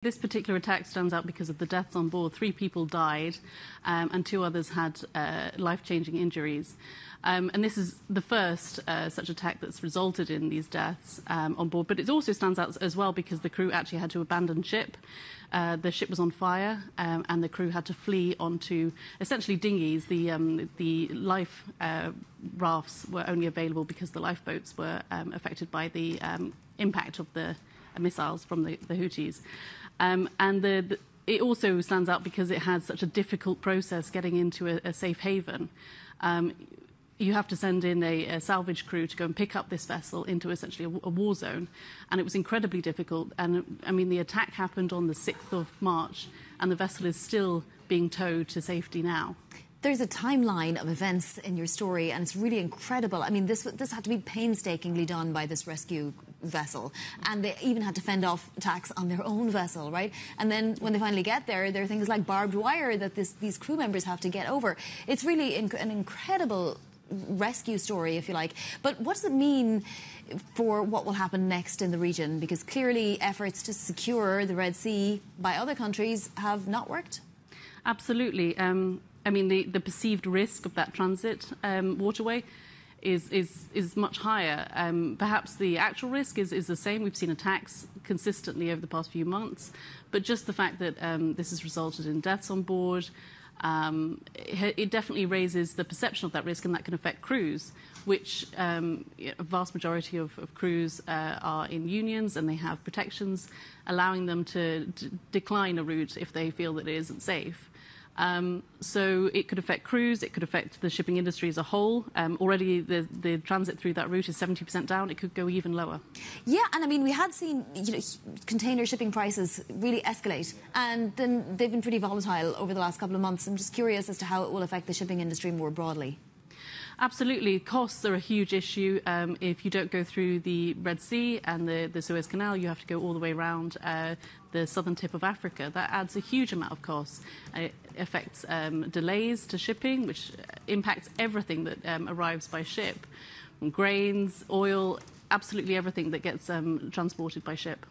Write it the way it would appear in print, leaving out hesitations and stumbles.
This particular attack stands out because of the deaths on board. 3 people died and 2 others had life-changing injuries. And this is the first such attack that's resulted in these deaths on board. But it also stands out as well because the crew actually had to abandon ship. The ship was on fire and the crew had to flee onto essentially dinghies. The life rafts were only available because the lifeboats were affected by the impact of the missiles from the Houthis. It also stands out because it had such a difficult process getting into a safe haven. You have to send in a salvage crew to go and pick up this vessel into essentially a war zone. And it was incredibly difficult. And I mean, the attack happened on the 6th of March, and the vessel is still being towed to safety now. There's a timeline of events in your story, and it's really incredible. I mean, this had to be painstakingly done by this rescue vessel, and they even had to fend off attacks on their own vessel, right? And then when they finally get there, there are things like barbed wire that these crew members have to get over. It's really an incredible rescue story, if you like. But what does it mean for what will happen next in the region? Because clearly efforts to secure the Red Sea by other countries have not worked. Absolutely. I mean, the perceived risk of that transit waterway is much higher. Perhaps the actual risk is the same. We've seen attacks consistently over the past few months, but just the fact that this has resulted in deaths on board, it definitely raises the perception of that risk, and that can affect crews, which a vast majority of crews are in unions, and they have protections allowing them to decline a route if they feel that it isn't safe. So it could affect crews, it could affect the shipping industry as a whole. Already the transit through that route is 70% down. It could go even lower. Yeah, and I mean, we had seen container shipping prices really escalate, and then they've been pretty volatile over the last couple of months. I'm just curious as to how it will affect the shipping industry more broadly. Absolutely. Costs are a huge issue. If you don't go through the Red Sea and the Suez Canal, you have to go all the way around the southern tip of Africa. That adds a huge amount of costs. It affects delays to shipping, which impacts everything that arrives by ship. Grains, oil, absolutely everything that gets transported by ship.